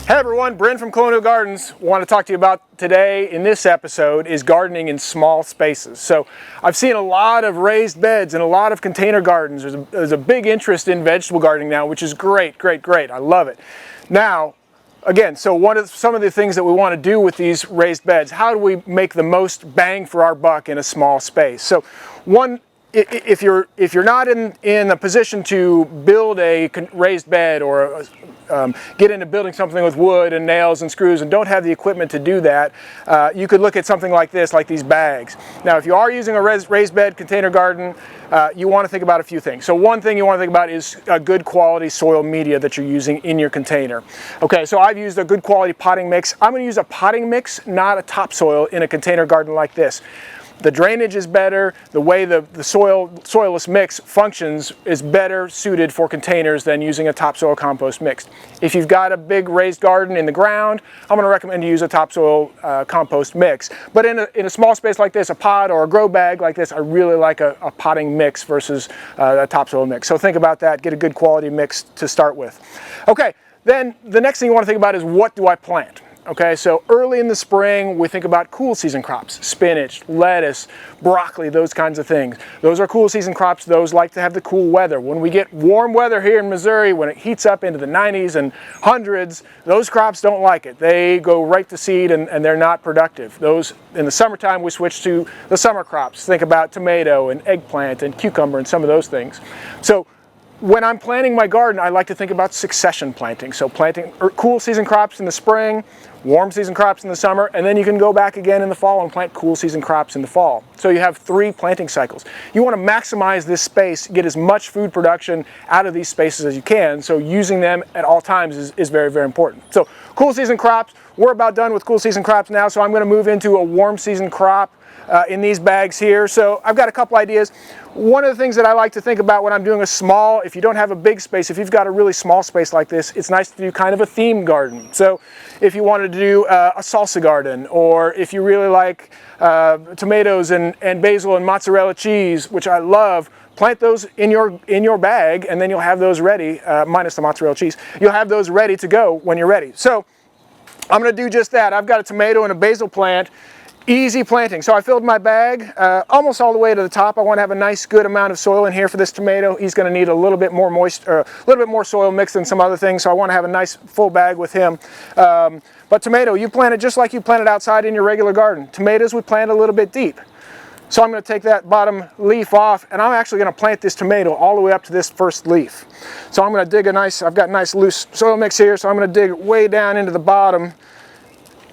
Hey everyone, Bryn from Colonial Gardens. Want to talk to you about today in this episode is gardening in small spaces. So I've seen a lot of raised beds and a lot of container gardens. There's a big interest in vegetable gardening now, which is great. I love it. Now, again, so some of the things that we want to do with these raised beds, how do we make the most bang for our buck in a small space? So if you're not in a position to build a raised bed or get into building something with wood and nails and screws and don't have the equipment to do that, you could look at something like this, like these bags. Now, if you are using a raised bed container garden, you want to think about a few things. So one thing you want to think about is a good quality soil media that you're using in your container. Okay, so I've used a good quality potting mix. I'm going to use a potting mix, not a topsoil, in a container garden like this. The drainage is better, the way the soilless mix functions is better suited for containers than using a topsoil compost mix. If you've got a big raised garden in the ground, I'm going to recommend you use a topsoil compost mix. But in a small space like this, a pot or a grow bag like this, I really like a potting mix versus a topsoil mix. So think about that, get a good quality mix to start with. Okay, then the next thing you want to think about is, what do I plant? Okay, so early in the spring, we think about cool season crops, spinach, lettuce, broccoli, those kinds of things. Those are cool season crops. Those like to have the cool weather. When we get warm weather here in Missouri, when it heats up into the 90s and hundreds, those crops don't like it. They go right to seed and they're not productive. Those, in the summertime, we switch to the summer crops. Think about tomato and eggplant and cucumber and some of those things. So when I'm planting my garden, I like to think about succession planting. So planting cool season crops in the spring, warm season crops in the summer, and then you can go back again in the fall and plant cool season crops in the fall. So you have 3 planting cycles. You want to maximize this space, get as much food production out of these spaces as you can, so using them at all times is very, very important. So cool season crops, we're about done with cool season crops now, so I'm going to move into a warm season crop in these bags here. So I've got a couple ideas. One of the things that I like to think about when I'm doing if you don't have a big space, if you've got a really small space like this, it's nice to do kind of a theme garden. So if you wanted to do a salsa garden, or if you really like tomatoes and basil and mozzarella cheese, which I love, plant those in your bag, and then you'll have those ready, minus the mozzarella cheese. You'll have those ready to go when you're ready. So I'm going to do just that. I've got a tomato and a basil plant. Easy planting. So I filled my bag almost all the way to the top. I want to have a nice good amount of soil in here for this tomato. He's going to need a little bit more a little bit more soil mix than some other things, so I want to have a nice full bag with him. But tomato, you plant it just like you plant it outside in your regular garden. Tomatoes we plant a little bit deep. So I'm going to take that bottom leaf off, and I'm actually going to plant this tomato all the way up to this first leaf. So I'm going to dig I've got nice loose soil mix here, so I'm going to dig way down into the bottom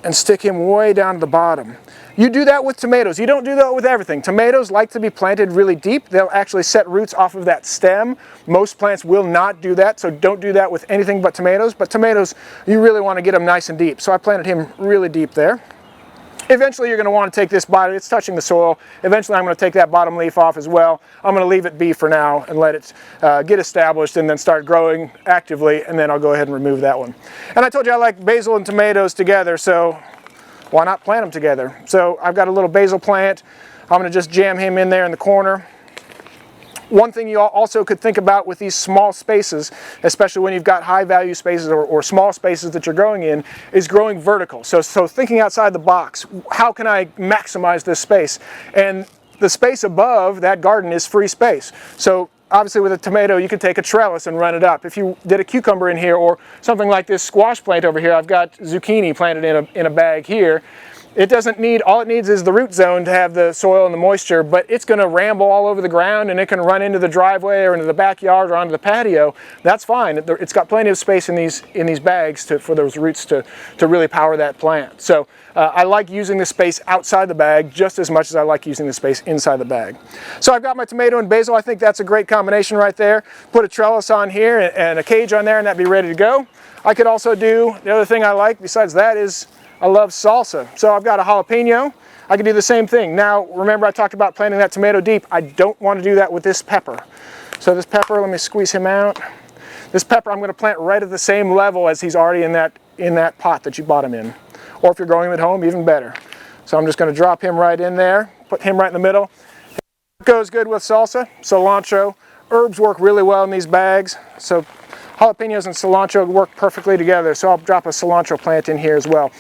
and stick him way down to the bottom. You do that with tomatoes. You don't do that with everything. Tomatoes like to be planted really deep. They'll actually set roots off of that stem. Most plants will not do that, so don't do that with anything but tomatoes. But tomatoes, you really want to get them nice and deep. So I planted him really deep there. Eventually you're going to want to take this bottom, it's touching the soil. Eventually I'm going to take that bottom leaf off as well. I'm going to leave it be for now and let it get established and then start growing actively, and then I'll go ahead and remove that one. And I told you I like basil and tomatoes together, so why not plant them together? So I've got a little basil plant. I'm going to just jam him in there in the corner. One thing you also could think about with these small spaces, especially when you've got high value spaces or small spaces that you're growing in, is growing vertical. So thinking outside the box, how can I maximize this space? And the space above that garden is free space. So obviously with a tomato, you could take a trellis and run it up. If you did a cucumber in here, or something like this squash plant over here, I've got zucchini planted in a bag here. It doesn't need, all it needs is the root zone to have the soil and the moisture, but it's going to ramble all over the ground, and it can run into the driveway or into the backyard or onto the patio. That's fine. It's got plenty of space in these bags for those roots to really power that plant. So I like using the space outside the bag just as much as I like using the space inside the bag. So I've got my tomato and basil. I think that's a great combination right there. Put a trellis on here and a cage on there, and that'd be ready to go. I could also do, the other thing I like besides that is I love salsa. So I've got a jalapeno. I can do the same thing. Now, remember I talked about planting that tomato deep. I don't want to do that with this pepper. So this pepper, let me squeeze him out. This pepper I'm going to plant right at the same level as he's already in that pot that you bought him in. Or if you're growing him at home, even better. So I'm just going to drop him right in there, put him right in the middle. It goes good with salsa, cilantro. Herbs work really well in these bags. So Jalapenos and cilantro work perfectly together, so I'll drop a cilantro plant in here as well.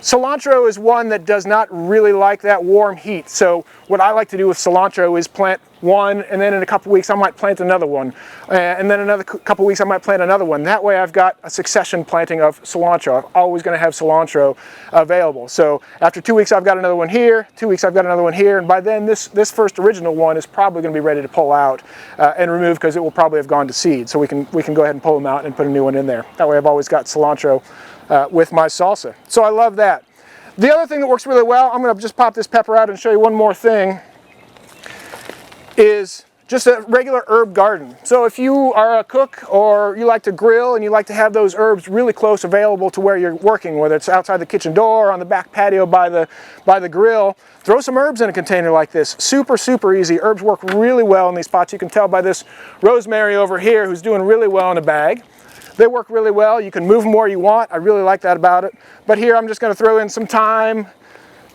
Cilantro is one that does not really like that warm heat, so what I like to do with cilantro is plant one, and then in a couple weeks I might plant another one, and then another couple weeks I might plant another one. That way I've got a succession planting of cilantro. I'm always going to have cilantro available. So after 2 weeks I've got another one here, 2 weeks I've got another one here, and by then this first original one is probably going to be ready to pull out and remove, because it will probably have gone to seed. So we can go ahead and pull them out and put a new one in there. That way I've always got cilantro with my salsa. So I love that. The other thing that works really well, I'm going to just pop this pepper out and show you one more thing, is just a regular herb garden. So if you are a cook or you like to grill and you like to have those herbs really close available to where you're working, whether it's outside the kitchen door or on the back patio by the grill, throw some herbs in a container like this. Super, super easy. Herbs work really well in these pots. You can tell by this rosemary over here, who's doing really well in a bag. They work really well. You can move them where you want. I really like that about it. But here I'm just going to throw in some thyme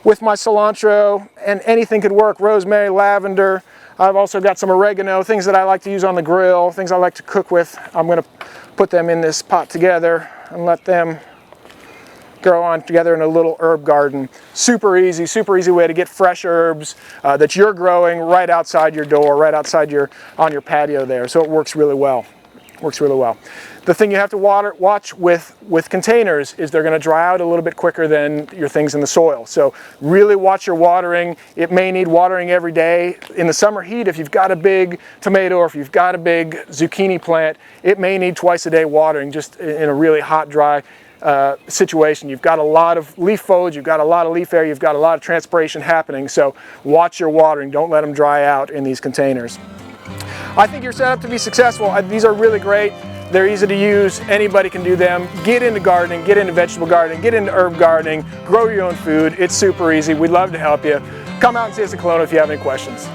with my cilantro, and anything could work. Rosemary, lavender. I've also got some oregano, things that I like to use on the grill, things I like to cook with. I'm going to put them in this pot together and let them grow on together in a little herb garden. Super easy way to get fresh herbs that you're growing right outside your door, right outside on your patio there. So it works really well. Works really well. The thing you have to watch with containers is they're going to dry out a little bit quicker than your things in the soil. So really watch your watering. It may need watering every day. In the summer heat, if you've got a big tomato or if you've got a big zucchini plant, it may need twice a day watering just in a really hot, dry situation. You've got a lot of leaf foliage, you've got a lot of leaf area, you've got a lot of transpiration happening. So watch your watering. Don't let them dry out in these containers. I think you're set up to be successful. These are really great. They're easy to use. Anybody can do them. Get into gardening, get into vegetable gardening, get into herb gardening, grow your own food. It's super easy. We'd love to help you. Come out and see us at Colonial if you have any questions.